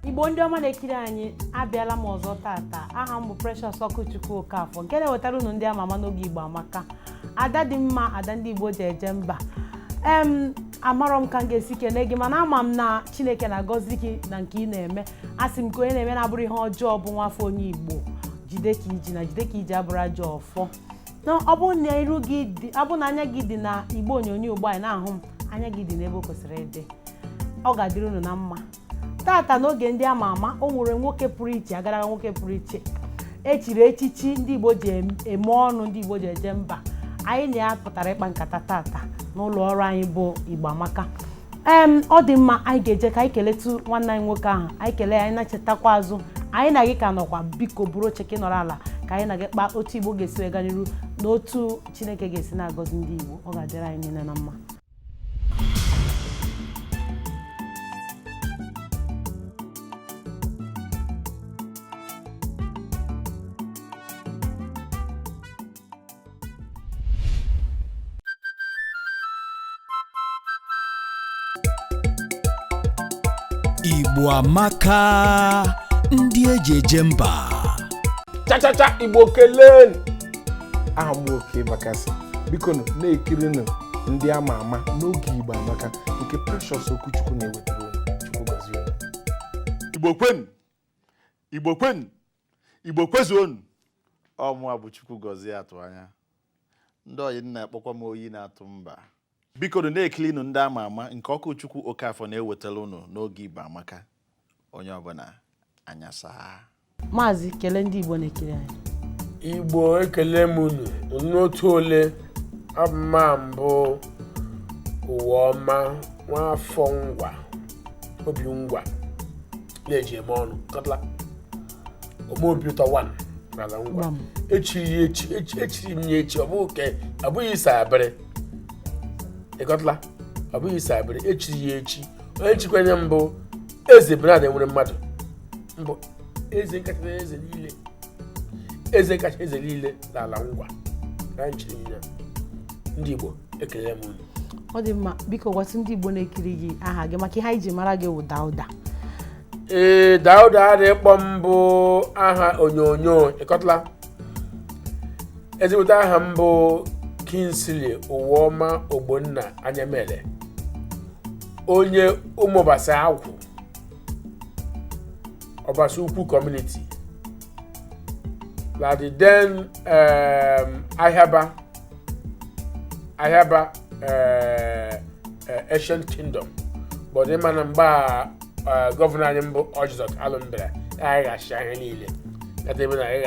Igbo ndị ọma na-ekiri anyị abịala m ọzọ tata. Aha m bụ Precious Okochukwu Okafọ nke na-ewetara unu ndị ama n'oge Igbo amaka. Ada dị mma, ada ndị Igbo ji eje mba. Amarọ m ka m ga-esi kene gị mana ama m na Chineke na-agọzi gị na nke ị na-eme. Asị m ka onye na-eme na-abụrụ ihe ọjọọ bụ nwafọ onye Igbo. Jide ka iji abụrụ ajọ ọfọ. Ọ bụ na iru gị dị, ọ bụ na anya gị dị na Igbo onyonyo ugbu anyị na-ahụ m, anya gị dị n'ebe o kwesịrị ịdị. Ọ ga-adịrị unu na mma. Tata n'oge ndị ama ama o nwere nwoke pụrụ iche, agaraga nwoke pụrụ iche echiri echichi ndị Igbo ji eme ọnụ, ndị Igbo ji eje mba. Anyị na-apụtara ịkpa nkata tata n'ụlọ ọrụ anyị bụ Igbo amaka. Ọ dị mma, anyị ga-eje ka anyị keletu nwanne anyị nwoke ahụ. Anyị kelee anyị na-chetakwa azụ, anyị na gị ka nọkwa, biko buru oche ka ị nọrọ ala ka anyị na gị kpa otu Igbo ga-esi wega n'iru na otu Chineke ga-esi na-agọzi ndị Igbo. Ọ ga-adịrị anyị niile na mma. Igbo amaka, ndị eji eje mba. Cha Igbo keleen. Aha m oke bakasị. Biko na-ekiri ndị ama ama n'oge Igbo amaka nke Precious Okochukwu na-ewetara unu. Chukwu gọzie unu. Igbo kwezuonu. Ọmụ bụ Chukwu gọzie atụ anya. Ndị oyi na-akpọkwa m oyi na-atụ mba. Biko na-ekiri ndị ama ama nke Okochukwu Okafọ na-ewetara unu n'oge Igbo amaka. Onye ọbụla anya saa. Maazị kelee ndị Igbo na-ekiri anyị. Igbo ekele m unu n'otu ole. Abụma mbụ ụwa ọma nwafọ ngwa obi ngwa na-eji eme ọnụ kọtla omobi ụtọ 1 n'ala ngwa echiri m ya echi, ọ bụghị isa abịrị ịkọtla, ọ bụghị isa abịrị, echiri ya echi. Onye chikwanye mbụ eze Bernard nwere mmadụ mbụ eze nkacha eze niile, eze kacha eze niile n'ala ngwa na nchiri ya. Ndị Igbo ekele m unu. Ọ dị mma, biko gwasị ndị Igbo na-ekiri gị aha gị maka ihe anyị ji mara gị wụ Dauda. Dauda adịghị kpọ mbụ aha onyonyo ịkọtala. Ezigbote aha mbụ Kingsley Ụwọma Ogbonna Anyamele, onye ụmụbasa agwụ ọbasa ukwu community la the then Ahaba Ancient Kingdom, but the man mba governor anyị mbụ Ojizok Alụmbere anyị gachi ahịa niile edebe na anyị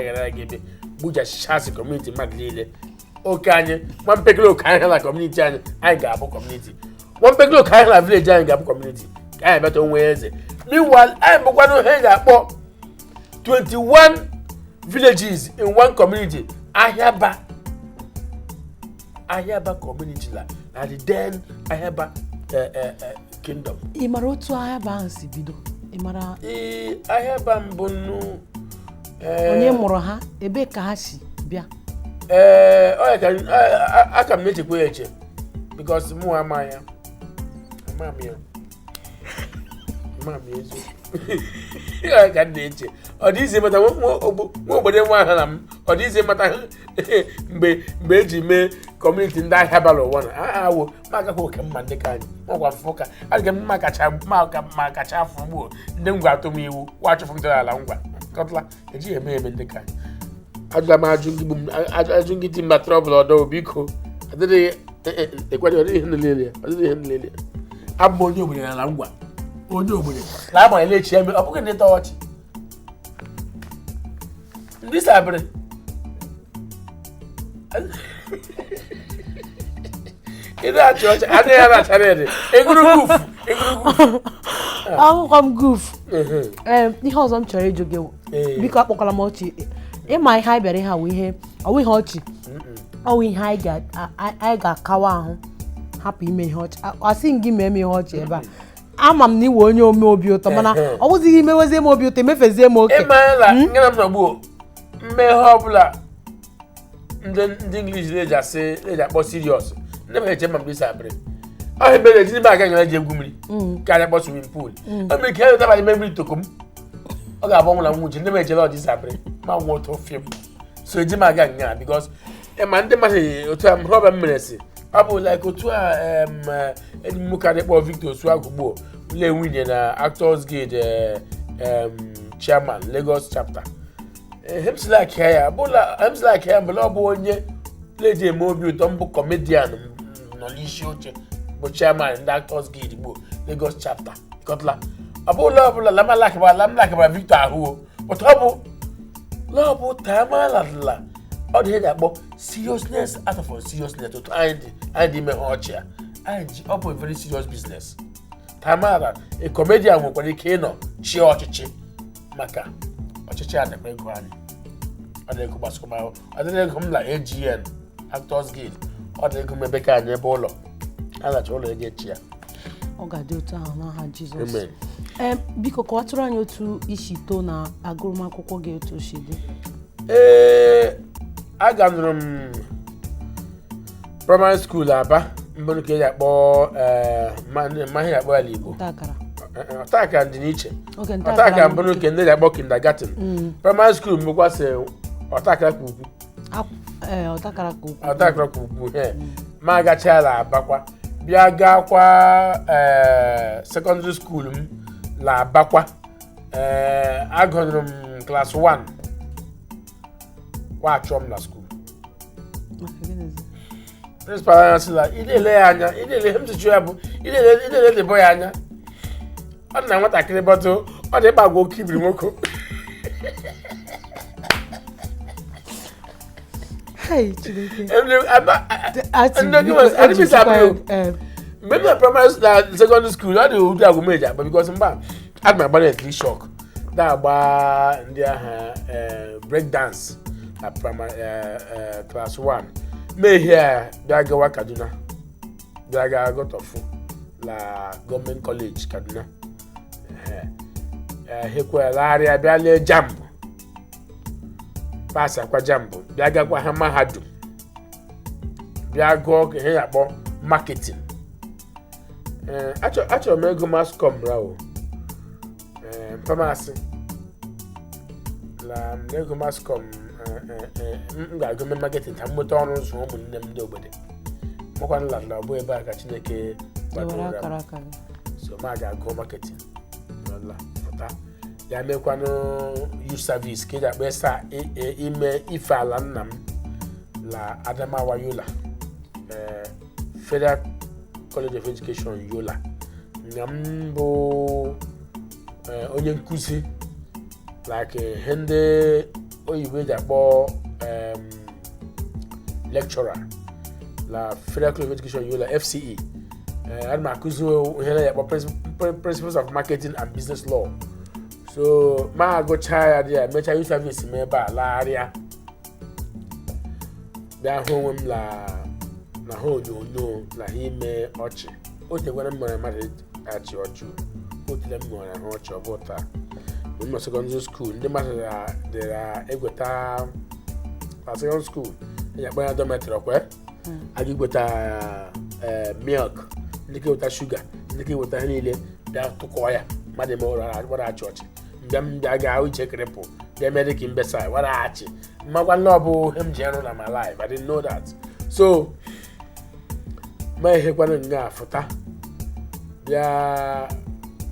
gara ebe buja chasi community mmadụ niile. Oke anyị nwa mpekele oke ahịa na community anyị ga-abụ community, nwa mpekele oke ahịa na village anyị ga-abụ community ka anyị bata onwe eze. Meanwhile anyị bụkwanụ ihe ga-akpọ 21 villages in one community. Ahaba community la the then Ahaba kingdom. Ị mara otu Ahaba ahụ si bido? Ị mara Ahaba mbụ nnu onye mụrụ ha, ebe ka ha si bịa? Aka m na-echekwa eche because mụ ama ya ezo ka m na-eche. Ọ dị ize mata nwa obodo nwa aha na m, ọ dị ize mata mgbe eji mee kọmuniti ndị ahịa bara ụwa na awo magakwa oke mma ndị ka anyị magwa mfụ ka adịghị m ma kacha afọ ugbo ndị ngwa atụ m iwu wachụfụ m ala ngwa kọtla ejighị eme ndị ka anyị. Ajụla m ajụ ngị dị mba trọbụl ọdọ biko adịghị ihe nlele abụ onye obodo n'ala ngwa, onye obodo na agbanyeghị echi eme ọ bụghị ndị tọọchị ndị sabịrị ịdị achị ọcha adịghị ya na-achara ede egwuru gufu akwụkwọ m gufu. Ihe ọzọ m chọrọ ịjụ gị biko akpọkwala m ọchị. Ịma ihe anyị bịara ihe ọwụ ihe ọchị, ọwụ ihe anyị ga-akawa ahụ hapụ ime ihe ọchị. Asị gị mee ihe ọchị ebe a. Ama m na iwe onye ome obi ụtọ mana ọ bụzighị imewezie m obi ụtọ emefezie m oke. Ịmala ngana m nọgbuo mmeghe ọbụla ndị English na-eji akpọ serious ndị ma eche ma mgbe isi abịrị I better didn't back and I gumi. Can I bought swimming pool? I make care of that memory to come. I got one of them never tell all this happening. My water film. So it's my gang because a man, the man, problem menacing. I would like to any Mukadebo Victor Swagubo, Lay Winning, Actors Guild chairman, Lagos chapter. Him's like here, him's like here, below Bonye, Lady Mobile, Dumbo comedian, Nolisho, but chairman, and Actors Guild, Lagos chapter. Cutler. Abo love, Lama like about Victor who, but Abo love, Tama, all the head about seriousness out of seriousness to I me orchard. I up a very serious business. Tamara, a comedian who can keno, she orchard, Maka, Ochicha and the break granny. I didn't go basketball, I didn't come like AGN, Actors Guild, or they come Becca and Ebola. I let all get here. Oh, God, do town, Jesus. Amen. Biko kwa tụrụ anyị otu isi to na agụmakwụkwọ gị otu si dị. Agandụrụ m primary school Aba mbụ ka eji akpọ mahi akpọ ala Igbo. Ọtakara dị n'iche. Ọtakara mbụ ka ndị eji akpọ kindergarten. Primary school mbụkwa sị ọtakara ka ukwu. Ọtakara ka ukwu. Ọtakara ka ukwu. Ma agacha ala Abakwa. Bịa gakwa secondary school m la Abakwa. Agandụrụ m class 1. Watch na school. Principal answer la ile anya, ile him to trouble. Ile the boy anya. O na nwata kire boto, o dey bagwo kibiri moko. Hey, Chideke. Maybe primary secondary school, I do go major, but because I had my body at shock. That about the break dance. Primary class 1. May here Biagawa Kaduna. Biaga got off la government college Kaduna. Hekwa area Biale Jambo. Passa kwa Jambo. Biaga kwa Hamahadu. Biago here about marketing. Actually me go mass come rao. Pharmacy. La me go mass come nga go marketing tamoto ọrụ so ụmụ nne m ndị obodo mọkwa nla bụ ebe aka Chineke gbadoro so ma ga go marketing la fota ya mekwanụ youth service ke ja kpesa ime ife ala nna m la Adamawa Yola Federal College of Education Yola ngam bụ onye nkuzi like hende oyibo ja kpọ lecturer la Federal College of Education Yola FCE adma akuzo hele ya principles of marketing and business law so ma go chaya dia mecha youth service me ba la area da home la na ho no la hime ochi o te gwana mmara mari achi ochu o te le mmara ho ochi obota in secondary school ndị mmadụ dịra egweta secondary school ya kpọrọ dormitory okwe aga igweta milk ndị ka weta sugar ndị ka weta niile bịa tụkọ ya mmadụ eme wara achị ọchị mbịa ga uche kripụ bịa mere ka mbesa wara achị mmakwa nne ọ bụ hem ji arụ na my life I didn't know that so ma ehekwana nga fụta bịa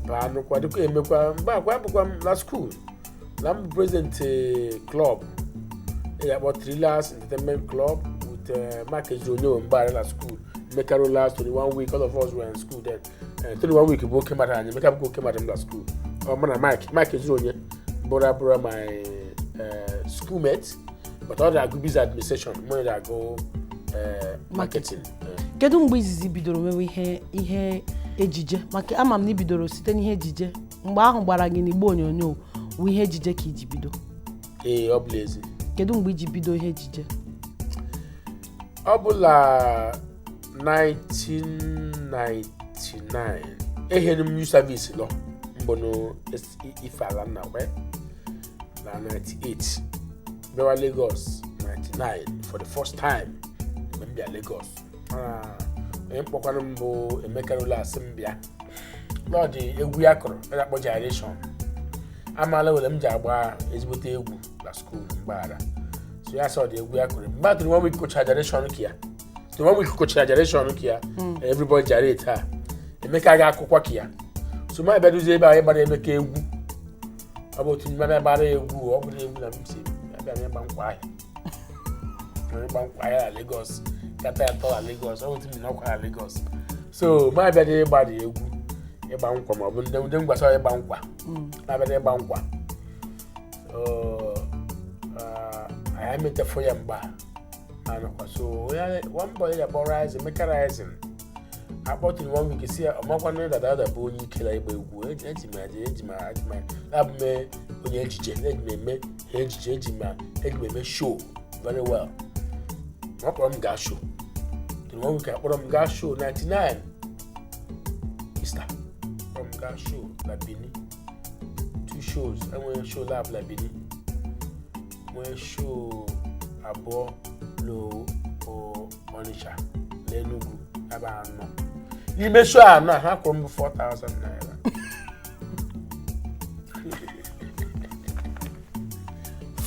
Bano kwa diko emekwa mba kwa bukwa la school la present club about Thrillers Entertainment Club with Marcus Jonyo mba la school make a last 21 week all of us were in school then 21 week bo came out and make up go came out in the school or man Marcus Jonyo bora my schoolmates but all that good administration more that go marketing kedu mgbe izizi bidoro mewe ihe ejije maka ama m na bidoro site n'ihe ejije mgbe ahụ gbara gị n'igbo onyonyo wu ihe ejije ka iji bido ọ bụ ezi kedu mgbe iji bido ihe ejije ọ bụla 1999 ehere m youth service lọ mgbono ife ala nna we na 98 bịawa Lagos 99 for the first time mgbe m bịa Lagos mkpọkwanụ mbụ emekarụla asịmbịa n'ọdị egwu ya kụrụ na-akpọ generation amala wele m ji agba ezigbote egwu na skuul mgbaghara so ya sọ dị egwu ya kụrụ mgbe atụrụ nwa wiki kocha generation ka ya tụrụ nwa wiki kocha generation ka ya everybody jare taa emeka ga akwụkwọ ka ya so ma bịa duzie ebe anyị gbara emeka egwu ọ bụ otu mmadụ gbara egwu ọ bụrụ egwu na msi abịa n'ịgba nkwa ahịa na Lagos kata ya tọ na Lagos ọ bụ otu mmiri ọkwa na Lagos so ma bịa dị ịgba dị egwu ịgba nkwa ma ọ bụ ndị mgbasa ịgba nkwa ma bịa dị ịgba nkwa anyị emetafọ ya mgba anọkwa so one boy ya kpọrọ Rising Emeka Rising akpọtụrụ one week si ọmakwa na Dauda bụ onye ike na ịgba egwu eji abụ m onye ejije eji m eme ejije eji m eme show very well ọ kpọrọ m gaa show tụrụ one week akpọrọ m gaa show 99 Easter kpọrọ m gaa show na Benin 2 shows enwere show lab na Benin nwee show abụọ Onitsha na Enugu ebe anọ n'ime show anọ ha kwụrụ m 4,000 naira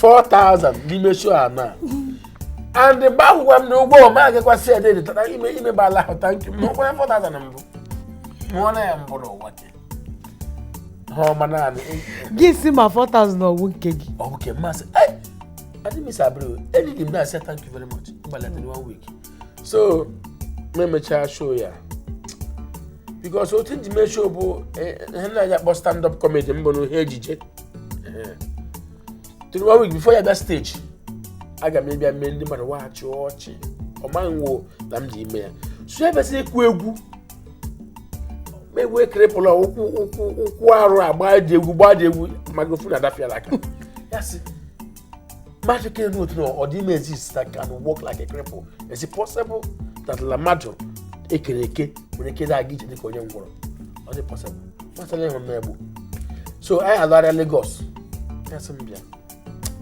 4,000 n'ime show anọ and mgbe akwụkwọ m na ụgbọ ma agakwasị ede dị tata ime bala ahụ thank you mụọ 4,000 na mbụ mụọ na ya mbụ n'ụwa ha ọma naanị gị si ma 4,000 ọgwụ nke gị ọ bụ ke mmasị I didn't miss Abreu. Anything that I said thank you very much. But in 1 week. So, me show ya. Because I think the show bo stand up comedy mbono ejije. To 1 week before you that stage. I got maybe a man man watch. O man wo nam di me. So you say ku egwu. Me we cripple okwu aro agba de egwu microphone adafia like. Yes. Magic note no or the exist that can walk like a cripple. Is it possible that Lamado ekereke when a kid I get in the Korean world? Or is it possible? What's the name of Mebu? So I had a Lagos. That's some beer.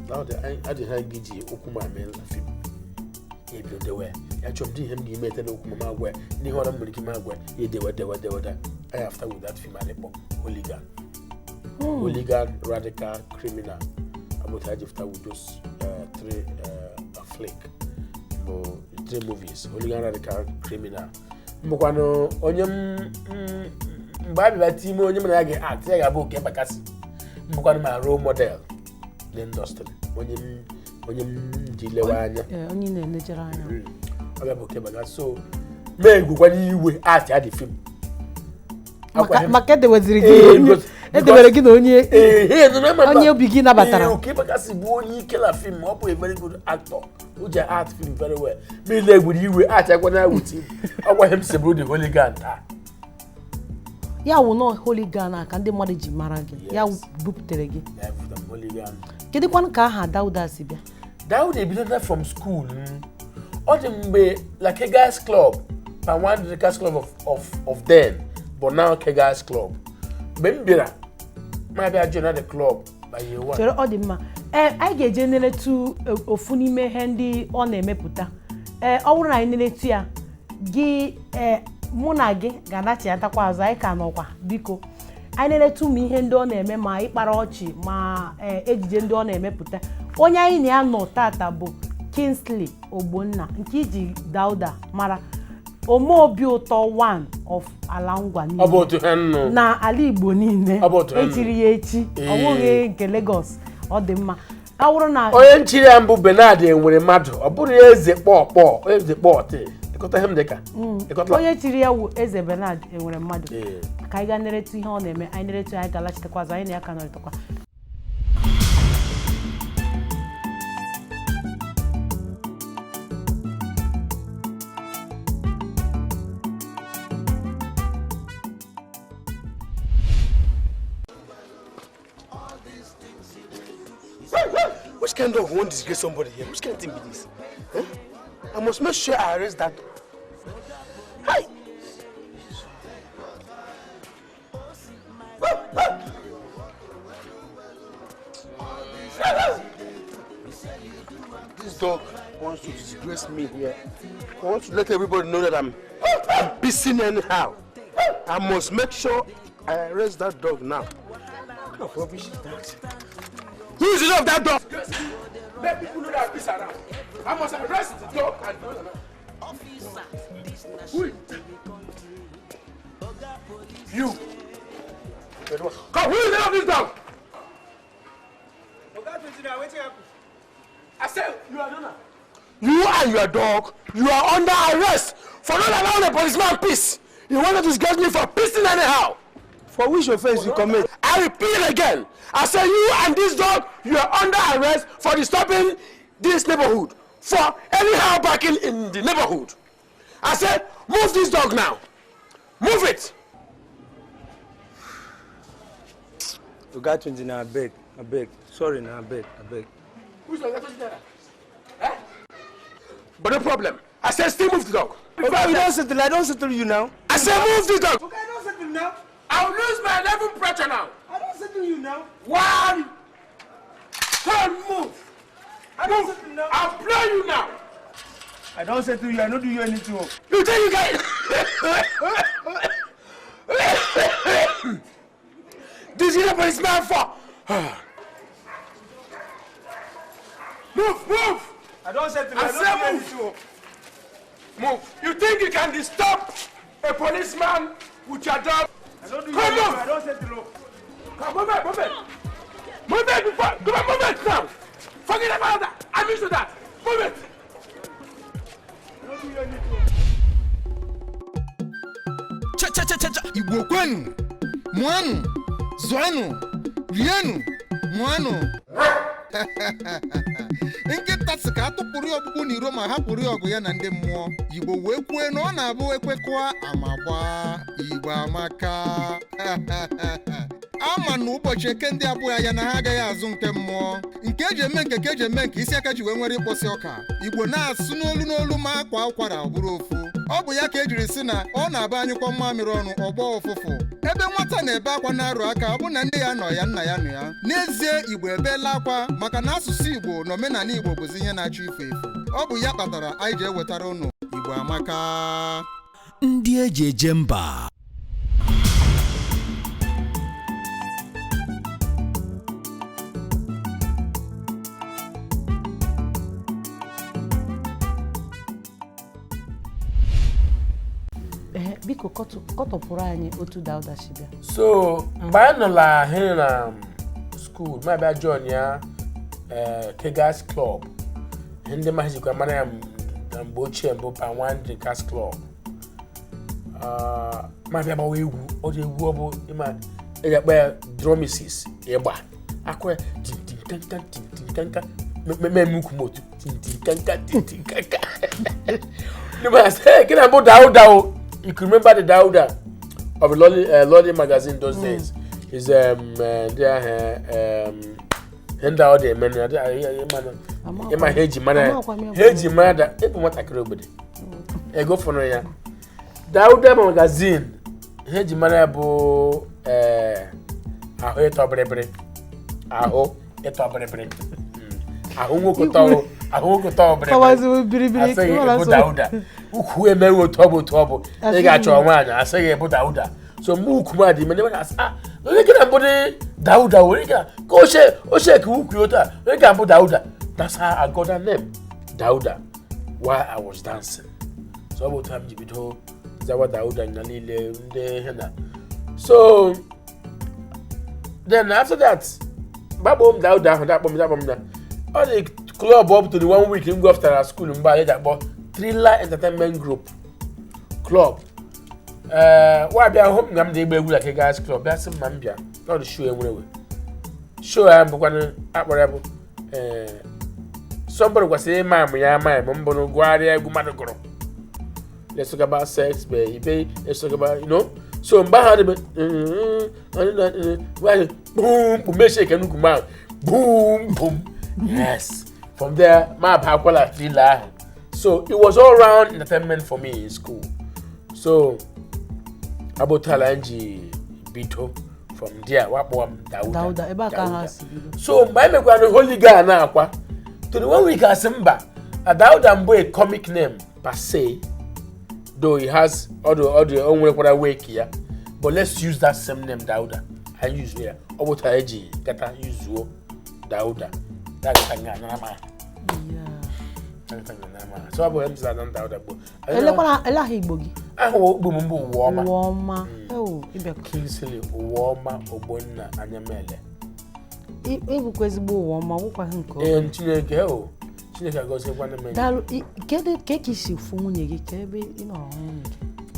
Now I did have Gigi Okuma Mel film. He built the way. I chopped him the mate and Okuma where Nihon American where they were. I after with that film hooligan. Hooligan, radical, criminal. About after with those 3 flick, 3 movies, Hooligan, Radical, Criminal. Mbokano onyem mbabi ba team onyem na ga act ya ga bo ke bakasi. Mbokano ma role model the industry. Onyem dilewa anya. Onye na-elejere anya. Oga bo ke bakasi so me gugwa ni iwe art ya the film. Maka de weziri gị edebere gị na onye obi gị nabatara. Okay, because bụ onye ike la film, ọ bụ a very good actor. Who just act film very well. Me leg with you art I gonna with him. I want him to the hooligan. Ya wụ no hooligan aka ndị mmadụ ji mara gị. Ya bupụtere gị. Yeah, the hooligan. Kedu kwanụ ka aha Dauda si bịa? Dauda ebido from school. Ọ dị mgbe like a guys club. And one of the guys club of then. But now Kegas Club. Bembira, maybe I joined the club by year 1. Chere ọ dị mma. I ga-eje nletu ofu n'ime ihe ndị ọ na-emepụta. Ọ bụrụ na anyị nletu ya, gị mụ na gị ga-anachi atakwa azụ anyị ka nọkwa biko. Anyị nletu m ihe ndị ọ na-eme ma ịkpara ọchị ma ejije ndị ọ na-emepụta. Onye anyị na-anọ tata bụ Kingsley Ogbonna nke iji Dauda mara. Omobi ụtọ 1 of ala ngwa niile na ala Igbo niile echiri ya echi ọ bụghị nke Lagos ọ dị mma awụrụ na onye nchiri ya mbụ Bernard enwere mmadụ ọ bụrụ eze kpọọtị ịkọta ihe m dịka onye chiri ya wụ eze Bernard enwere mmadụ ka anyị ga neretu ihe ọ na-eme anyị neretu anyị ga-alachitekwa azụ anyị na ya ka nọrịtakwa. Which kind of won't disgrace somebody here? Which kind of thing be this? Huh? I must make sure I arrest that. Hi! This dog wants to disgrace me here. I want to let everybody know that I'm pissing anyhow. I must make sure I arrest that dog now. What kind of rubbish is that? Who is the dog of that dog? Let people know that I piss around. I must arrest the dog and go around. Who is it? You. Come, who is the dog of this dog? I said, you are not. You and your dog, you are under arrest for not allowing a policeman peace. You wanted to disgrace me for pissing anyhow. For which offense you commit? I repeat again. I say you and this dog, you are under arrest for disturbing this neighborhood. For anyhow barking in the neighborhood. I said, move this dog now. Move it. You got 20 now, I beg. Sorry now, I beg. Who's the eh? But no problem. I said, still move the dog. Okay, I don't settle you now. I said, move the dog. Okay, I don't settle you now. I'll lose my 11 pressure now. I don't settle you now. 1, 2, move. I don't settle you now. I'll blow you now. I don't settle you. I don't do you anything. You think you can? This is a policeman for. Move. I don't settle you. I don't do anything. Move. You think you can disturb a policeman with your dog? I don't do you anything. I don't settle you. Come, move it. Move it before. Come on, move it now. Forget about that. I'm used to that. Move it. I don't do you anything. Cha. Igbo kwenu. Mwanu. Zonu. Rienu. Mwanu. Nkịta sị ka atụpụrụ ọgbụgbụ n'iro ma hapụrụ ọgụ ya na ndị mmụọ. Igbo wee kwue na ọ na-abụ ekwekọa amagba. Igbo amaka. Ama na ụbọchị eke ndị abụọ ya na ha agaghị azụ nke mmụọ. Nke eji eme nke ka eji eme nke isi aka ji wee nwere ịkpọsị ọka. Igbo na-asụ n'olu ma akwa ụkwara bụrụ ofu. Ọ bụ ya ka ejiri sị na ọ na-aba anyụkọ mmamịrị ọnụ ọgbọ ụfụfụ. Ebe nwata na-ebe akwa na-arụ aka ọ bụ na ndị ya nọ ya nna ya nụ ya. N'ezie Igbo ebeela akwa maka na asụsụ Igbo na omenala Igbo bụzi ihe na-achọ ife efu. Ọ bụ ya kpatara anyị ji ewetara unu Igbo amaka. Ndị eji eje mba. Biko kọtọpụrụ anyị otu Dauda si bịa. So, mgbe anyị nọla here na school, my bad John ya Kegas Club. Ndị mahizikwa mara ya mgbe ochie mbụ Panwan Gas Club. Ma bịa gbawa egwu, ọ dị egwu ọ bụ ịma eji akpa ya drumisis ịgba. Akwa tintinkanka mmemme ukwu motu tintinkanka. Ndị say, can I Dauda o? You can remember the Dauda of the Lolly magazine those days. Is Henda all the men. Ema heji mana. Epo mata kirobede. Ego for no ya. Dauda magazine. Heji mana bo aho eto brebre. Aho eto brebre. Aho ngoko tawo brebre. Kawazu biribiri. Ebo Dauda. Uku emewo tobo. Ega cho nwanya asege ebo Dauda. So mu kuma di mene na asa. Onye gina mbode Dauda origa. Ko o ku uku yota. Onye gina mbode Dauda. That's how I got that name. Dauda. While I was dancing. So about time jibito zawa Dauda nalile nde hena. So then after that babom Dauda that bom na. All the club up to the 1 week in go after our school in Bali that about Thriller Entertainment Group Club. Why be home ngam dey gbe like a guys club. That's Mambia. Not the show anyway. Show am bukwan akporebo. Somebody was saying mama mbo no gware egu madogoro. Let's talk about sex, baby. Let's talk about, So mba ha dey boom, me shake enu kuma. Boom. Yes. From there, my Pakwala Thriller. So it was all round entertainment for me in school. So about Talanji Bito from there, Wapwam Dauda. Dauda. So my me kwa holy guy na akwa. To the 1 week asemba, a Dauda mbo a comic name per se. though he has other own wake here, but let's use that same name Dauda. I use here. About Haji, Gata use Dauda. That's so I will answer Dauda. Ela Igbogi. I hope Bumbu warmer. Oh, Kingsley, warmer, Obona, and Yamele. Ibu kwezigbo warmer, wukwa nko. Chineke o. Chineke gosi one man. Dalu keke si fu nwunye gị ka ebe ị nọ ọhụrụ.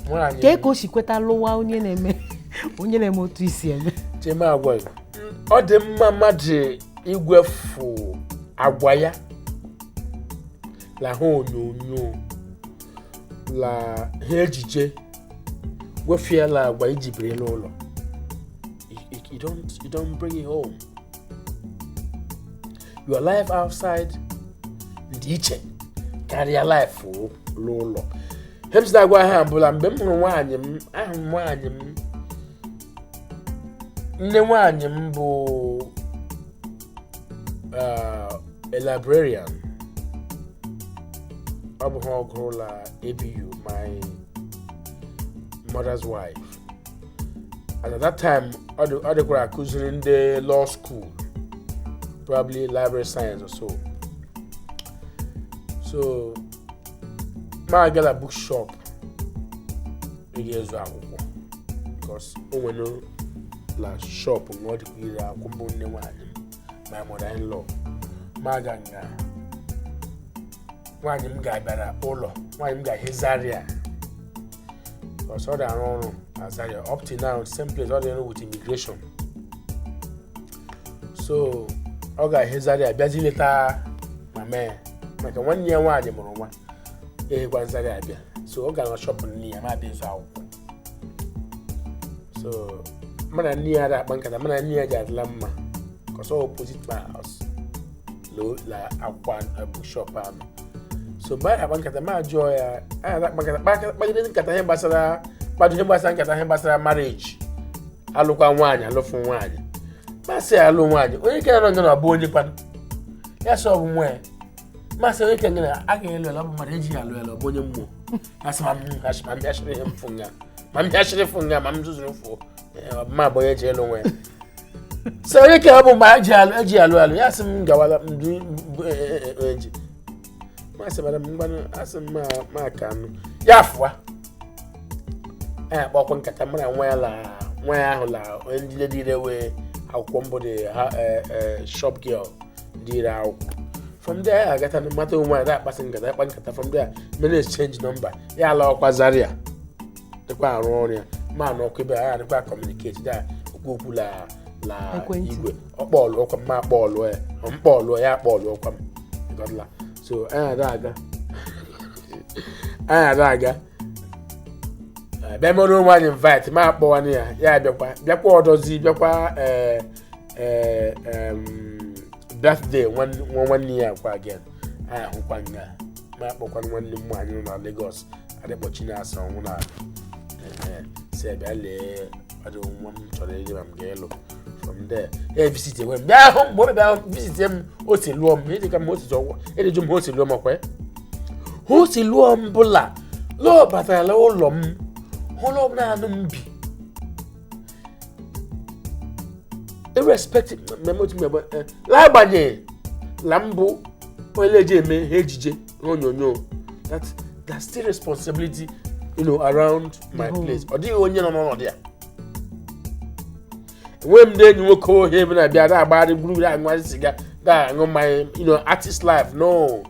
Nwanyị. Ka eko si kweta lụwa onye na-eme otu isi eme. Chema agwa. Ọ dị mma mmadụ igwefu agwa ya. La onyonyo. La ejije. Wefiela agwa ijibere n'ụlọ. You don't bring it home. Your life outside the iche carry your life for lolo. Hems da gwa ha mbula mgbe m hụrụ nwaanyị m ahụ nwaanyị m nne nwaanyị m bụ a librarian. Ọ bụ ha ọgụrụ la ABU, my mother's wife. And at that time, other were accusing in the law school, probably library science or so. So, I got a bookshop years ago because when no la shop and what we are combining my mother-in-law, my ganga, one him guy better Olo, one him guy his area. Because all that around Azaria up to now, same place all they know with immigration. So, all guy his area, busy later, my man. Like a 1 year one, one. One's Arabia. So, all got a shop near my days out. So, man, near that bank, and man, near that Lama. Because all opposite my house. Low, like a bookshop. So, by a bank at the Majoy, I like back, but you didn't get a ambassador, but him was an ambassador marriage. I look on one, I look for one. I say, I look one. When you can't run a bony pan, yes, over where. Master, we can get a marriage. I'll go more. As my actually funga. I'm actually funga, I'm just for my boy. So you can have my jail, yes, I'm doing Master, Madam, as my can. Yafwa. Walk on Catamara, where when the lady away, how combo the shop girl did out. From there, I got a matter why that person got that one. From there, many exchange number. Yeah, law Quazaria. The Quaronia, man, or Quebec, and the communicate that Gupula la Igwe, or ball, or come my ball, where on ball, or air ball, or come. So, Daga. Daga. Bemo one invite, my boy near, yeah, Blackwater Z, birthday one year again. I hope I one Lagos at the Bochina song. Said I don't want to leave him Galo from there. Every city went down, what about visit him? What's in Luam? He take a most of any jump host in Luam. Who's in Luam Bulla? Lord, but I love Lom. Hold up now, irrespective but labanye lambo oleje me hejije no that's still responsibility around my place odi onye no there when then you go here na bia da agba group da nwa siga da no my artist life no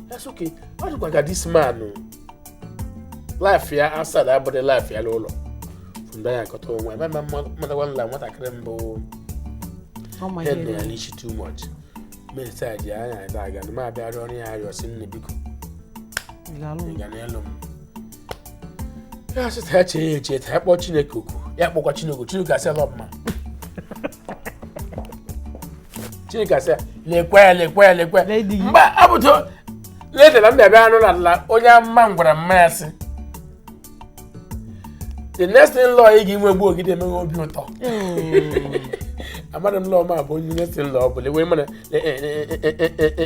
that's okay what you got this man life here outside about the life here lolo. There I got home. My mother one like what I crembo. Oh my God! I need too much. Me said, yeah, I got my bad on here. You're seeing the big. Yeah, just hatch it. Help watching a cook. Yeah, watching a good. You can sell up, man. You can say, le lady. But I would tell later. I'm the banner. Oh, yeah, man, what a mess. The next in law, he gave me a book, he didn't know what talk. A madam law, my boy, you next in law, but the women,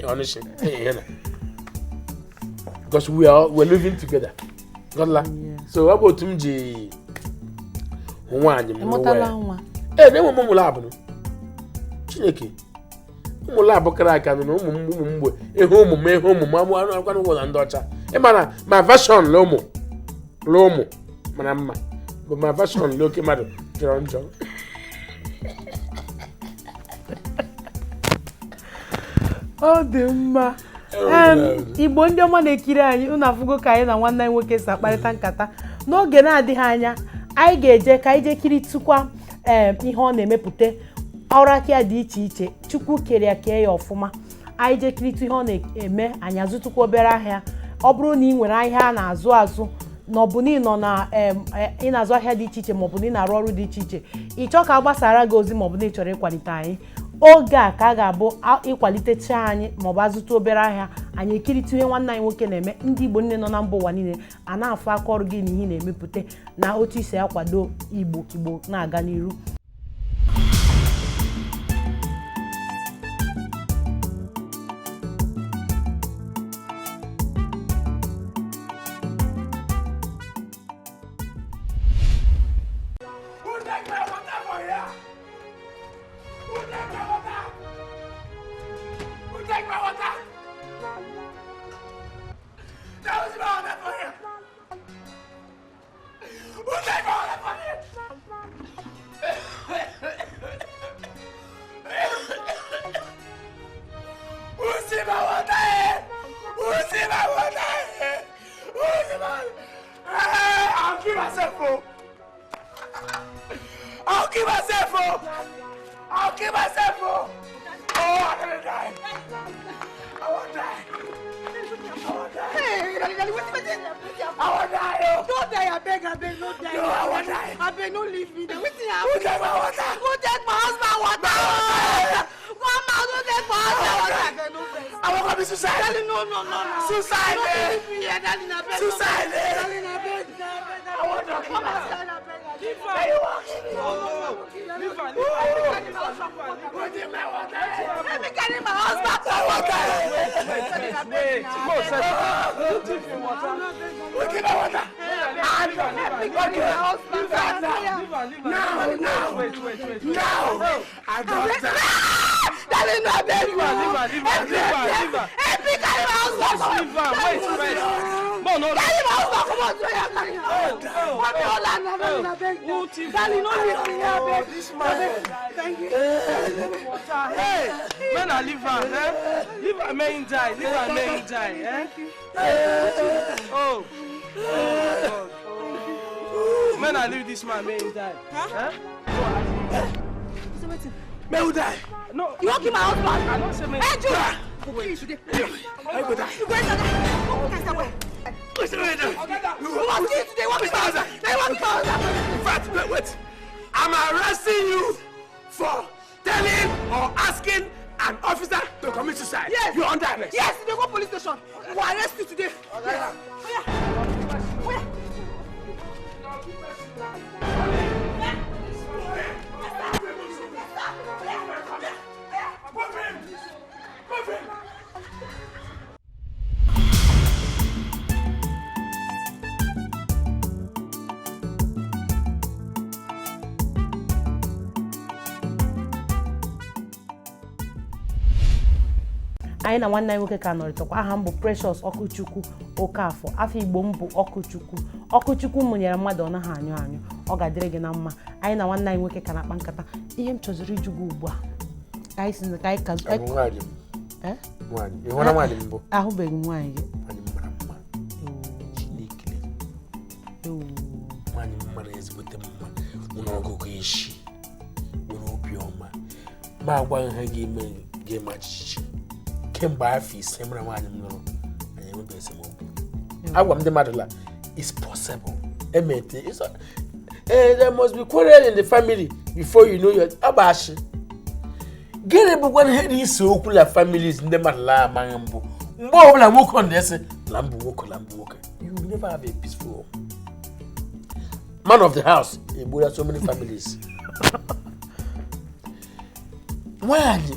honest. because we're living together. Godla. So about tumji nwaanyị m Ịmụtala nwa. Na ụmụ m lab no. Chineke. Ụmụ lab kara aka no ụmụ mgbe ihe ụmụ amụ akwa no na ndị ọcha. Mana my version lo ụmụ mana mma. But my version lo ke madu jọrọ. Ọ dị mma. Igbo ndị ọma na-ekiri anyị unu afụgo ka anyị na nwanne anyị nwoke si akparịta nkata n'oge na-adịghị anya anyị ga-eje ka anyị je kiritukwa ihe ọ na-emepụta ọrụ aka ya dị iche iche Chukwu kere ya ọfụma anyị je kiritu ihe ọ na-eme anyị azụtụkwa obere ahịa ọ bụrụ na ị nwere ahịa a na-azụ na ọ bụ na ị nọ na ị na-azụ ahịa dị iche iche ma ọ bụ na ị na-arụ ọrụ dị iche iche ị chọọ ka a gbasara gị ozi ma ọ bụ na ị chọrọ ịkwalite anyị oge a ka a ga-abụ ịkwalitecha anyị maọbụ azụta obere ahịa anyị ekirịta ihe nwanne anyị nwoke na-eme ndị Igbo nne nọ na mba ụwa niile a na-afụ aka ọrụ gị na ihe na-emepụta na otu isi akwado Igbo na-aga n'iru. May you die. No. You won't kill my husband. I don't say me. Hey, Jude. Wait. You go die. You go die. Listen to me. You won't kill today. What is that? They won't kill us. In fact, wait. I'm arresting you for telling or asking an officer to commit suicide. Yes. You're under arrest. Yes. They go police station. We'll arrest you today. Okay. Yes. Where? anyị na nwanne anyị nwoke ka nọrịtakwa aha m bụ Precious Ọkụchukwu Okafọ afọ Igbo m bụ Ọkụchukwu mụnyere mmadụ ọ naghị anyụ anyụ ọ ga-adịrị gị na mma anyị na nwanne anyị nwoke ka na-akpa nkata ihe m chọziri iju gị ugbu a ka anyị si na ka anyị ka ahụbeghị m nwaanyị gị ma agwa ha ga-eme ga-eme achịchị kemgbe afọ ise mara nwaanyị m nụrụ anyị enwebe esemokwu agwa m ndị mmadụ la it's possible emete there must be quarrel in the family before you know your abashi gịnị bụkwa ihe dị isi okwu la families ndị mmadụ la amaghị mbụ mgbe ọbụla nwoke na-ese la mbụ nwoke you will never have a peaceful home. Man of the house egbuola so many families.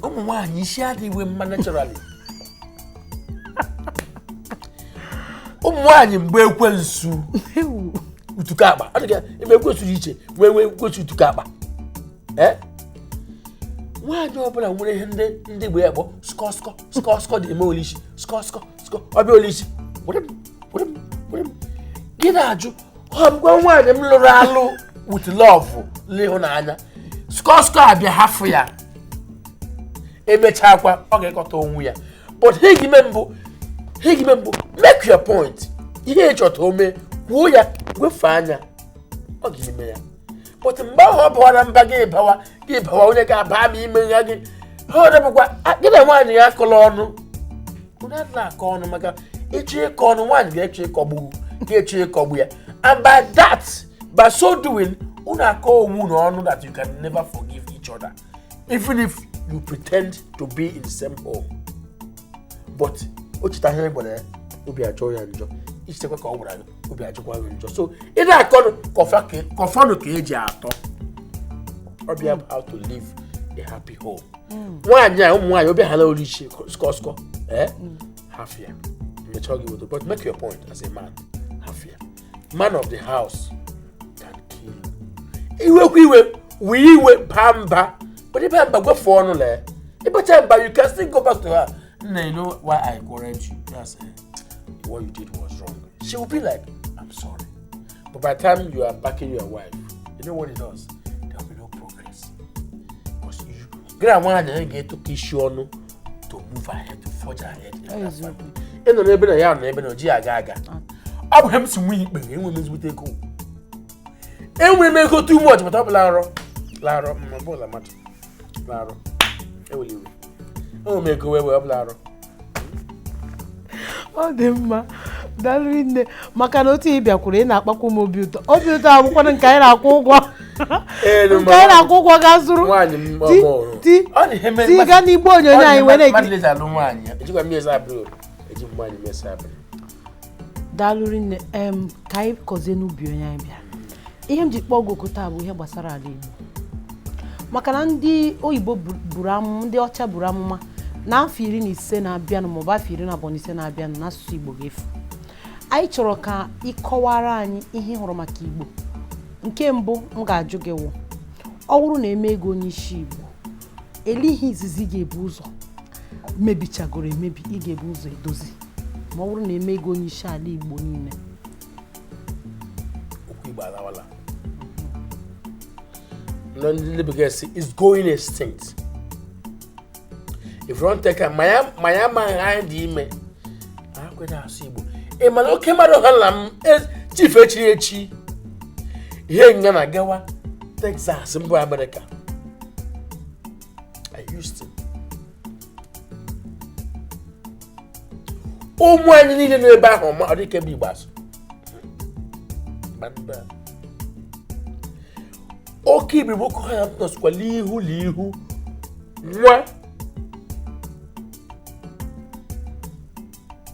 ụmụ nwaanyị isi adịghị mma naturally. Ụmụnwaanyị mgbe ekwensu utuka akpa. Ọ dịka ebe ekwensu dị iche wee ekwensu utuka akpa. Nwaanyị ọbụla nwere ihe ndị Igbo ya kpọ skọ dị eme olishi skọ ọbịa olishi gị na-ajụ ọbụgwa nwaanyị m lụrụ alụ with love n'ịhụnanya skọ abịa hafụ ya emechakwa ọ ga-ekọta onwe ya but hegi me mbụ make your point ihe ịchọta ome kwuo ya wefe anya ọ ga-eme ya but mgbe ahụ ọ bụwa na mba gị bawa onye ga-aba ma ime ya gị ọ dịbụkwa gị na nwaanyị ya akọla ọnụ unu adịla akọ ọnụ maka ịchọ ịkọ ọnụ nwaanyị ga-eche ịkọgbu ya and by so doing unu akọ onwe unu ọnụ that you can never forgive each other even if you pretend to be in the same home but o chita ihe gbara ya obi ajọ ya njọ ichekwa ka ọ gwara gị obi ajọkwa gị njọ so ị na-akọ kọfanụ ka eji atọ ọbịa how to live a happy home nwaanyị a ụmụ nwaanyị obi hala orichi skọ half year mechọ gị wodo but make your point as a man half year man of the house can kill iwe baa mba but if I'm go for no le but you can still go back to her. No, you know why I correct you. Yes, what you did was wrong. She will be like, I'm sorry. But by the time you are backing your wife, you know what it does? There will be no progress. Because you grandma get to kiss you on to move ahead, to forge ahead. And the neighbor and neighbor no gaga. I'm him to weep, but when we take go. And we may go too much, but up Lara, my boy, Laro, I will leave. Oh, make away with Laro. Ọ dị mma daalụ nne maka na otu ịbịa kwuru ị na-akpakwa m obi ụtọ abụkwa nke anyị na-akwụ ụgwọ nke anyị na-akwụ ụgwọ ga-azụrụ ti gaa n'igbo onyonyo anyị were daalụ nne ka anyị kọzie n'ubi onye anyị bịa ihe m ji kpọọ gị oku taa bụ ihe gbasara ala Igbo maka na ndị oyibo buru amụma ndị ọcha buru amụma na afọ 15 na-abịanụ maọbụ afọ 25 na-abịanụ n'asụsụ Igbo ga-efu anyị chọrọ ka ịkọwara anyị ihe hụrụ maka Igbo nke mbụ m ga-ajụ gị wụ ọ bụrụ na eme ego onye isi Igbo elihi izizi ga-ebu ụzọ mebichagoro emebi ị ga-ebu ụzọ edozi ma ọ bụrụ na eme ego onye isi ala Igbo niile okwu Igbo alawala because it's going extinct. If you want to take a my man the ime, I'm going to see you. A man okay, madam, is chief H. Here in Ganagawa, Texas, in America. I used to. Oh, my, you need to know back home, or they can be bus. But okay, we will have to lihu. What?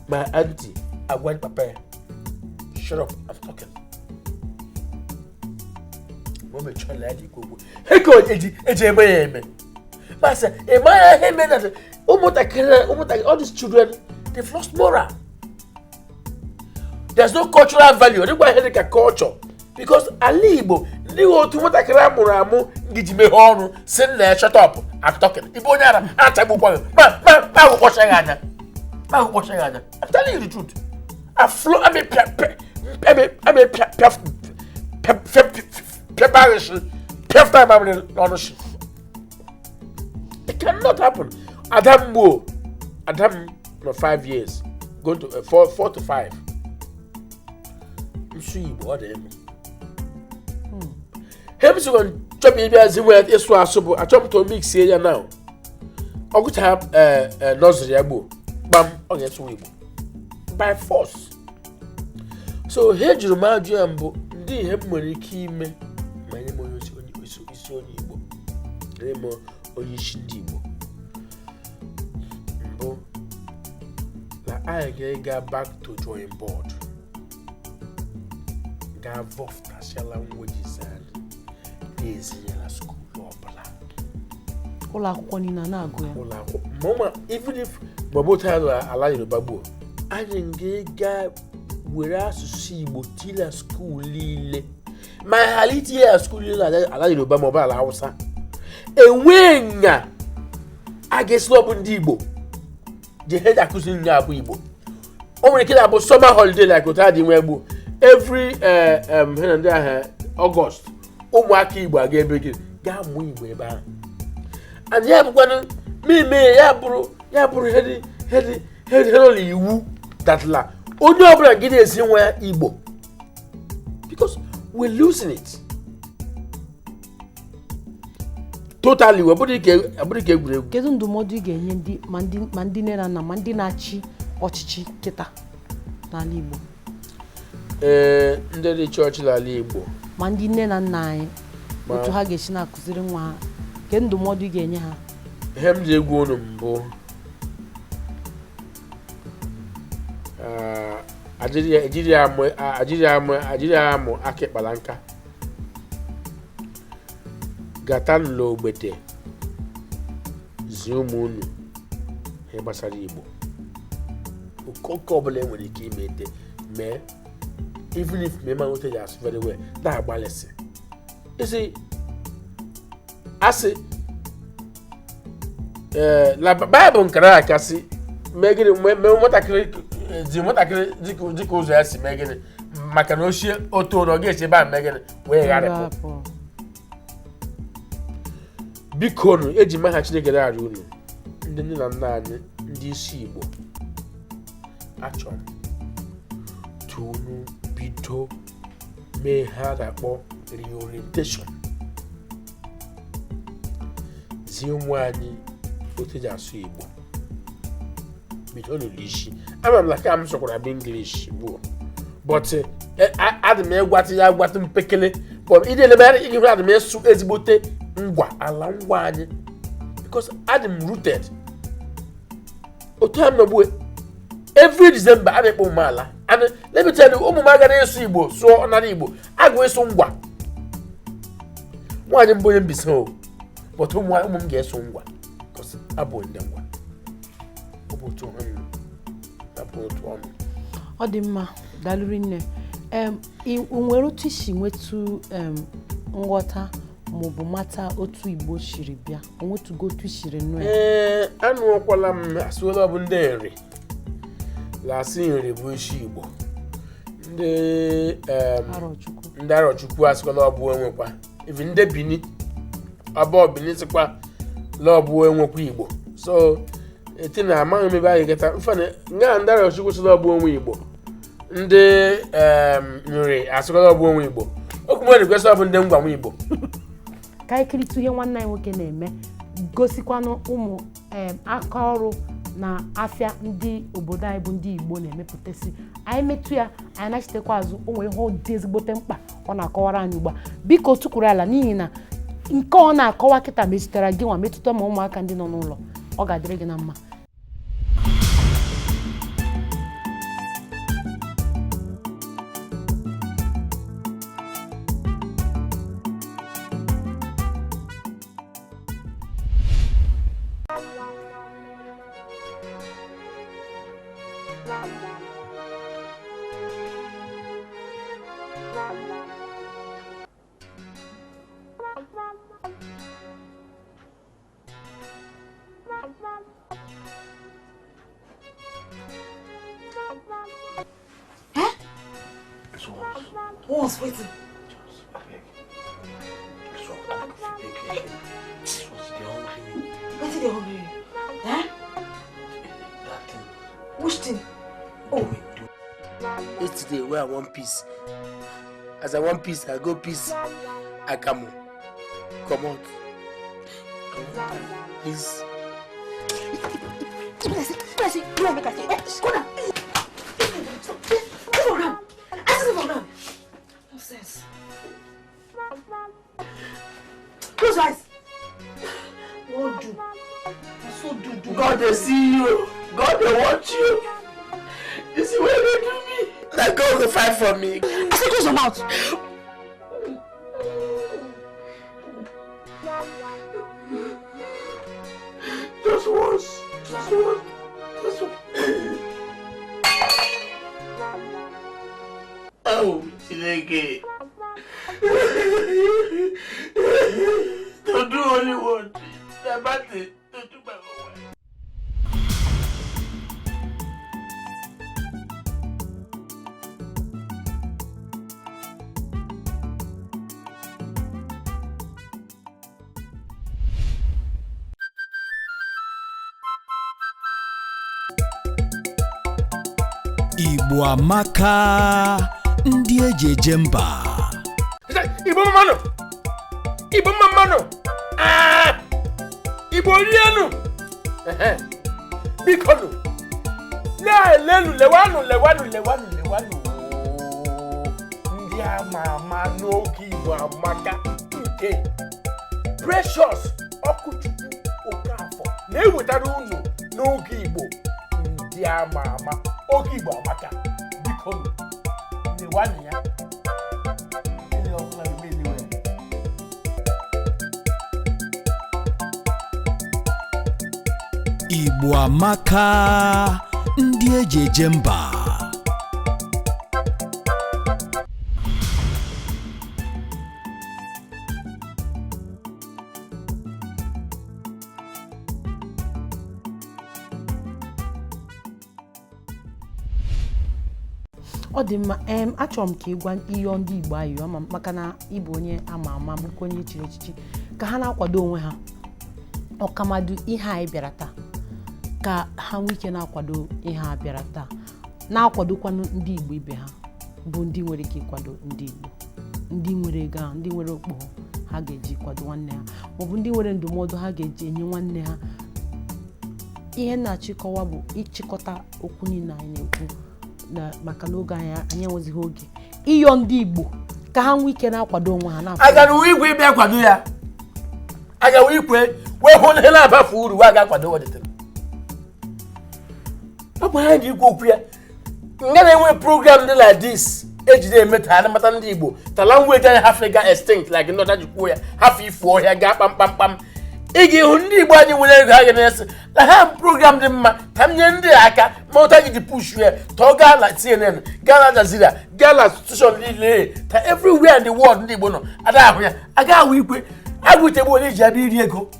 My auntie, I went papa. Shut up, I'm talking. Mama child lady go. Hey go, eje. Master, that all these children, they've lost moral. There's no cultural value. Everybody has a culture. Because Ali Igbo, ndị otu nwatakịrị amụrụ amụ ngiji me ọnụ si na shut up, I'm talking. Igbo onye ara atagbukwa m. Ma kwọcha ya anya. I'm telling you the truth. It cannot happen. Adam no 5 years, going to 4 to 5. I'm sure you what him. Him so going chop maybe as well is so I chop to mix here now. I could have nursery abo. Bam okay so we by force. So here you remind you ambo ndi him money ki me my name is only Igbo. Remo oyishi ndi Igbo. Mbo la I get back to drawing board. Ga vof na shala languages and days in la school or black. Ụlọ akwụkwọ niile na-agụ ya. Ụlọ akwụkwọ. Mama, even if Bobo Tado allow you to babu, I didn't get were asụsụ Igbo tila school niile ma halite ya school niile ala Yoruba ma ọ bụ ala Hausa enwe nya a ga-esi n'ọbụ ndị Igbo je head akụzi nri abụ Igbo o nwere ike na-abụ summer holiday like otu adị nwe egbu every ndị ahụ August ụmụaka Igbo aga ebe gị gaa mụọ Igbo ebe ahụ and ya bụkwanụ mmemme ya bụrụ hedị iwu datla onye ọbụla gị na-esi nwa ya Igbo because we're losing it totally abụrụ ike egwuregwu. Kedu ndụmọdụ ị ga-enye ma ndị nne na nna ma ndị na-achị ọchịchị kịta n'ala Igbo? Ndị dị chọọchị n'ala Igbo ma ndị nne na nna anyị otu ha ga-esi na-akụziri nwa ha, kedu ndụmọdụ ị ga-enye ha? Ihe m ji egwu unu mbụ ajiri amụ aka ịkpala nka gata n'ụlọ ogbete zie ụmụ unu ihe gbasara Igbo oke ọbụla enwere ike ime ete mee even if me man wote just very well that agbalịsị isi asị la Bible nkara akasị megịnị nwatakịrị dịka ụzọ ya si megịnị maka na ochie otu ụlọ ga-eche ebe a megịnị wee gharịpụ biko nụ eji maha Chineke na-arị unu ndị nne na nna anyị ndị isi Igbo achọ m tunu bido mee ha na-akpọ reorientation zie ụmụ anyị otu eji asụ Igbo bido n'ụlọ isi ama m na ka m sọkwara bụ English bụ but adị m egwatụ mpekele but ịdị elebara ị ga-ehụ adị m esu ezigbote ngwa ala ngwa anyị because adị m rooted otu ha m nọgbu every December a na-ekpo ụmụ ala and let me tell you ụmụ m aga na-esu Igbo sụọ n'ala Igbo agụ eso ngwa nwaanyị mbụ onye mbisa o but ụmụ m ga-eso ngwa because abụ ndị ngwa ọ bụ otu ọnụ. Ọ dị mma dalụrụ nne nwere otu isi nwetu nghọta maọbụ mata otu Igbo shiri bịa onwetugo otu ishiri nụ ya? Anụọkwala m asụola ọ bụ ndị nri lasị nri bụ isi Igbo ndị Arọchukwu asịkwala ọ bụ enwekwa ivi ndị Bini abụọ Bini sịkwa la ọ bụ enwekwa Igbo so eti na amaghị m ebe anyị gata mfana nga ndị Arọchukwu sịla ọ bụ onwe Igbo ndị nri asịkwala ọ bụ onwe Igbo okwumere kwesị ọ bụ ndị ngwa nwa Igbo ka anyị kirịtụ ihe nwanne anyị nwoke na-eme gosikwanụ ụmụ aka ọrụ na afịa ndị obodo anyị bụ ndị Igbo na-emepụtasị anyị metụ ya anyị nachitekwa azụ o nwere ihe ọ dị ezigbote mkpa ọ na-akọwara anyị ugbu a biko tukwuru ala n'ihi na nke ọ na-akọwa kịta metụtara gị nwa metụta ma ụmụaka ndị nọ n'ụlọ ọ ga-adịrị gị na mma. What's waiting? What's the hungry? Eh? Which thing? Oh. Yesterday where I want peace. As I want peace, I go peace. I come out. Please. You won't make a thing. Go down. Go down. Go down. Nonsense. Close your eyes. What do? So do. God they see you. God they watch you. You see what they do me? Let go of the fight from me. I said close your mouth. Just once. Chineke. Don't do only one thing. The bad thing. Don't do my own way. Igbo amaka ndị eji eje mba. Igbo mmanụ. Igbo mmanụ. Igbo rienu. Bikonu. Lewanu. Ndị ama n'oge Igbo amaka nke Precious Ọkụchukwu Okafọ na-ewetara unu n'oge Igbo ndị ama oge Igbo amaka. Bikonu. Lewanu ya. Igbo amaka ndị eji eje mba. Ọ dị mma achọrọ m ka ịgwa ihe ndị Igbo ayọ maka na ịbụ onye ama bụkwa onye chiri echichi ka ha na-akwado onwe ha ọkamadu ihe anyị bịara taa ka ha nwee ike na-akwado ihe a bịara taa na-akwadokwanụ ndị Igbo ibe ha bụ ndị nwere ike ịkwado ndị Igbo ndị nwere ego ha ndị nwere okpo ha ga-eji kwado nwanne ha maọbụ ndị nwere ndụmọdụ ha ga-eji enye nwanne ha. Ihe na-achịkọwa bụ ịchịkọta okwu niile anyị na-ekwu maka n'oge anyị enwezighị oge ịyọ ndị Igbo ka ha nwee ike na-akwado onwe ha agaghị igwe ịbịa kwado ya agaghị ikwe wee hụ na na-abafe uru wa ga-akwado ọdịtara ọ bụ ha ji ikwu okwu ya nga na-enwe program dị like this ejide emeta ha mata ndị Igbo tala ngweji anyị hafe ga extinct like ndọta jikwuo ya hafe ifu ọhịa gaa kpamkpamkpam ị ga-ịhụ ndị Igbo anyị nwere ego ha ga-na-esi na ha program dị mma ka m nye ndị aka ma ụta gị ji push ya tọọ gaa na CNN gaa na Al Jazeera gaa na station niile ta everywhere in the world ndị Igbo nọ ada ahụ ya aga ahụ ikwe agwụtegbu onye ji abịa iri ego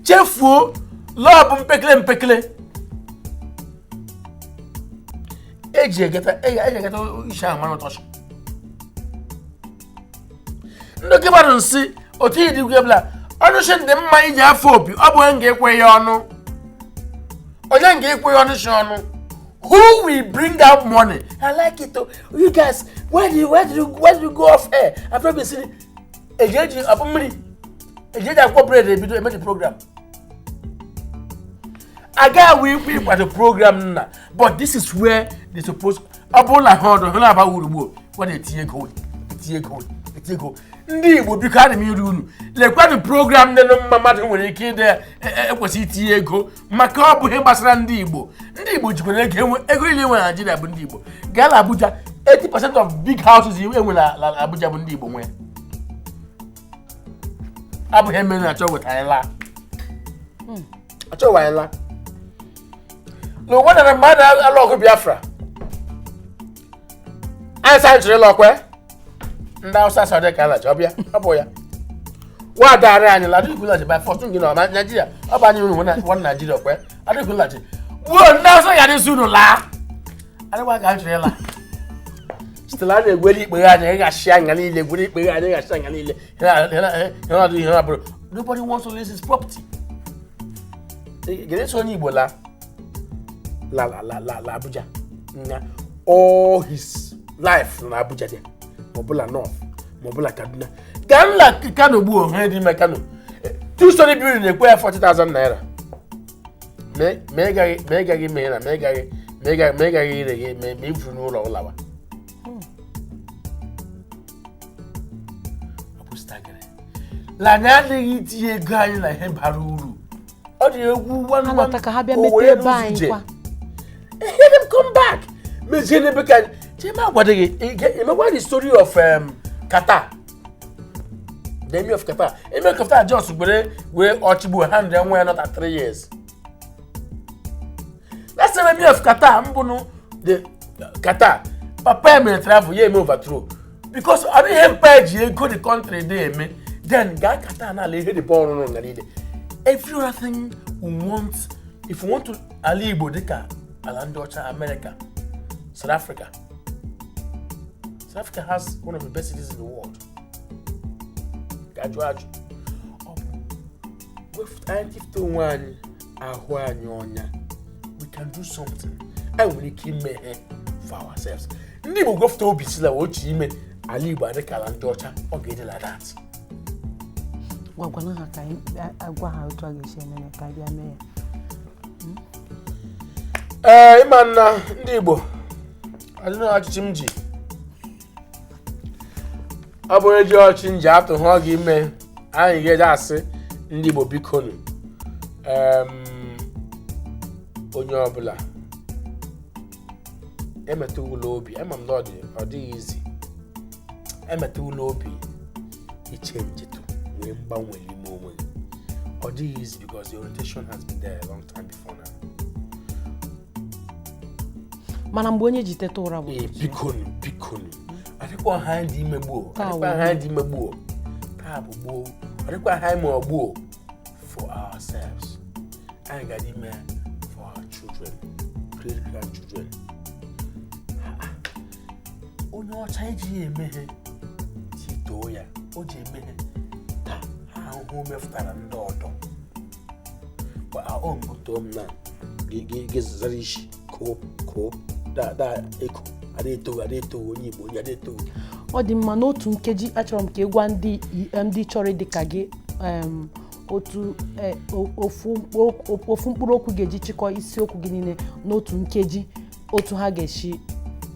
chefuo lọbụ mpekele eji egeta isha ahụ mara ụtọchi ndị oke mmadụ nsị otu ihe dị igwe bụla ọnụ shi ndị mma iji afọ opi ọ bụ onye ga-ekwe ya ọnụ onye ga-ekwe ya ọnụ shi ọnụ who will bring out money? I like it though. You guys, where do you go off air? I've not been seeing ejeji up mmiri ejeji akwa bread ebido eme the program aga we for the program na but this is where they supposed abola hodo hola ba urugbo what they tie go ndị Igbo biko ana m iri unu lekwa the program ndị mmadụ nwere ike ide ekwesị itinye ego maka ọ bụ ihe gbasara ndị Igbo jikwara ego ile nwe Nigeria bụ ndị Igbo gaa na Abuja 80% of big houses enwe na Abuja bụ ndị Igbo nwe abụghị eme na achọ weta anyị laa achọ wa anyị laa no one na mmadụ alọgụ Biafra anyị sanchiri lọkwe ndị Hausa Saudi ka ala ọbịa ọ bụ ya wa dara anyị la dịkwu laji by fortune gị na Nigeria ọ bụ anyị unu nwe Nigeria kwe adịkwu laji wo ndị Hausa ya dị sunu laa adịkwa ka anyị la stela na-egweli ikpe anyị ga-achị anya niile gwere ikpe anyị ga-achị anya niile ihe abụrụ nobody wants to lose his property gere so onye Igbo la Abuja na all his life na Abuja there mobula north mobula Kaduna ganla Kano gbuo ha dị Kano two story building na-ekwe ya 40,000 naira megaghị ire gị me ifuru n'ụlọ ụlawa la na adịghị itinye ego anyị na ihe bara uru ọ dị egwu anata ka ha bịa mete ebe anyị kwa let them come back mezie n'ebe ka chema gwadịghị emekwa the story of Qatar the emir of Qatar just were ọchịgbu ha ndị nwe ya not at 3 years that's the emir of Qatar mbụnụ the Qatar papa me travel ye me overthrow because I didn't pay you go the country dey me then ga kata na le the ball no ngani dey every other thing we want if we want to IGBO dika Alandocha America South Africa has one of the best cities in the world gaju with 91 ahwanyonya we can do something and we keep me for ourselves ndi go go to obi sila wo chi ime IGBO dika Alandocha o get like that gwagwana ha ka agwa ha otu aga eme ka bia me Imanna ndị Igbo adịna ọchịchị m ji ọ bụrụ eji ọchị nji atụ ha gị ime anyị ga-eje asị ndị Igbo bikonu onye ọbụla emeta ụlọ obi ama m na ọ dịghị izi emeta ụlọ obi iche njetụ wee mgbanwe n'ime onwe ọ dịghị izi because the orientation has been there a long time before now. Mana mgbe onye ji teta ụra bụ bikonu adịkwa ha ndị imegbuo adịkwa ha ndị imegbuo taa bụ gboo adịkwa ha ime ọgbuo for ourselves anyị ga ime for our children great grandchildren onye ọcha eji emeghe titoo ya o ji emeghe taa ha ahụhụ mefutara ndị ọdọ ọ mbụtọ m na gezara isi ko da eko adeto onye Igbo onye adeto ọ dị mma n'otu nkeji achọrọ m ka ị gwa ndị chọrọ dị ka gị otu ofu mkpụrụ okwu ga-eji chịkọ isiokwu gị niile n'otu nkeji otu ha ga-esi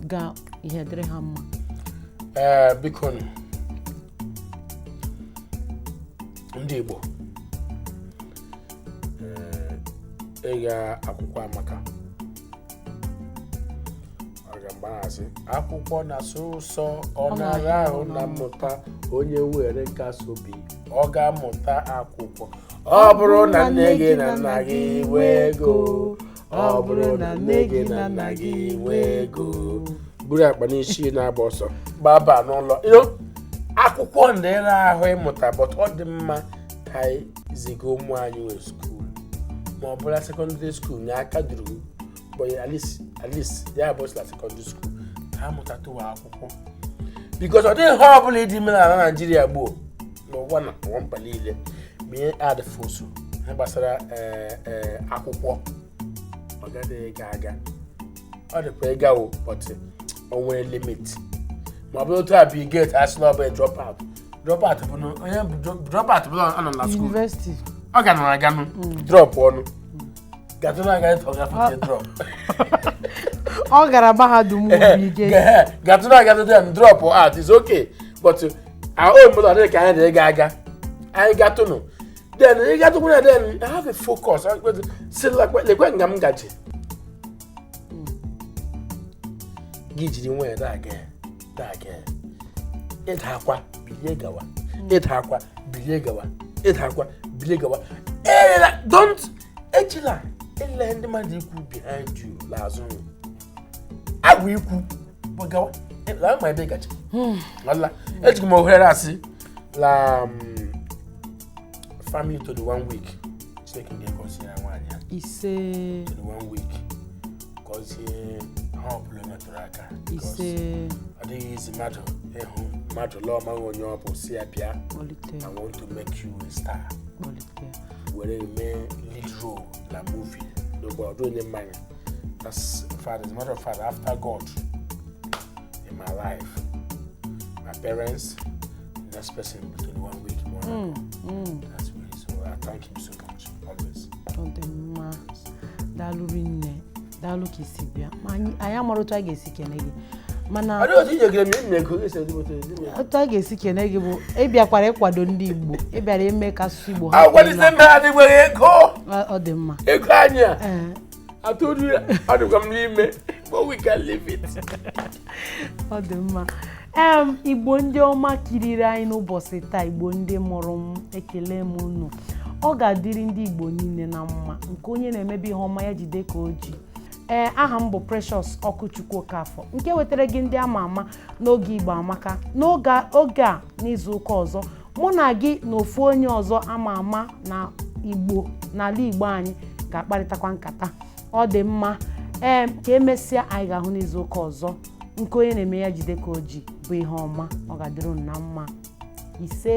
ga ihe dịrị ha mma biko ndị Igbo ịga akwụkwọ amaka mgbahasị akwụkwọ na-asụ ụsọ ọ na-ara ahụ na mmụta onye were nkasi obi ọ ga-amụta akwụkwọ ọ bụrụ na nne gị na nna gị nwee ego ọ bụrụ na nne gị na nna gị nwee ego buru akpa n'isi na-agba ọsọ gbaba n'ụlọ akwụkwọ ndịra ahụ ịmụta but ọ dị mma ka anyị ziga ụmụ anyị wee skuul ma ọ bụla sekọndịrị skuul nye aka duru but at least they are both like secondary school. How much to akwụkwọ? Because I didn't have any demon in Nigeria gboo. No one believe me add fosu. Ha gbasara akwụkwọ. Ogade gaga. Ọ dị kwa ega o but o nwere limit. Ma bụ otu abi get as no be drop out. Drop out bụ no onye drop out bụ on na school. University. Ọ ga na aga no drop ọnụ. Gatuna ga to drop. Ọ gara mahadum obi ge. Gatuna ga to drop out is okay but our own mother dey kind dey gaga. I gatuno. Then you got to then have a focus. Say like when ngam gaji. Giji nwe da ga. It hakwa bilegawa. It hakwa bilegawa. Don't ejila ele ndị mmadụ ikwu behind you lazụ agwa ikwu bogawa la ma ebe gachi wala eji mo here asị la family to the 1 week taking the consider nwanya ise to the 1 week cause ha ọbụla metụrụ aka ise adịghị isi mmadụ lọ ma onye ọ bụ si abịa I want to make you a star where you may lead role in a movie. No, doing the money. That's father. As a matter of fact, after God in my life, my parents, the next person between 1 week more. That's really so. I thank him so much always. Dalu kisibia. Aya maroto agesi kenegi. Mana I don't think you're going to make it. Otu a ga-esi kene gị bụ ịbịakwara ịkwado ndị Igbo ịbịara ime ka asụsụ Igbo ha kwalite ndị adị nwere ego ọ dị mma ego anya I told you I don't come n'ime but we can live it ọ dị mma Igbo ndị ọma kiriri anyị n'ụbọchị taa Igbo ndị mụrụ m ekele m unu ọ ga-adịrị ndị Igbo niile na mma nke onye na-emebi ihe ọma ya jide ka o ji aha m bụ Precious Ọkụchukwu Okafọ nke wetara gị ndị ama ama n'oge Igbo Amaka n'oge a n'izu ụka ọzọ mụ na gị na ofu onye ọzọ ama ama na Igbo n'ala Igbo anyị ga-akparịtakwa nkata ọ dị mma ka emesịa anyị ga-ahụ n'izu ụka ọzọ nke onye na-eme ya jide ka oji bụ ihe ọma ọ ga-adịrị na mma ise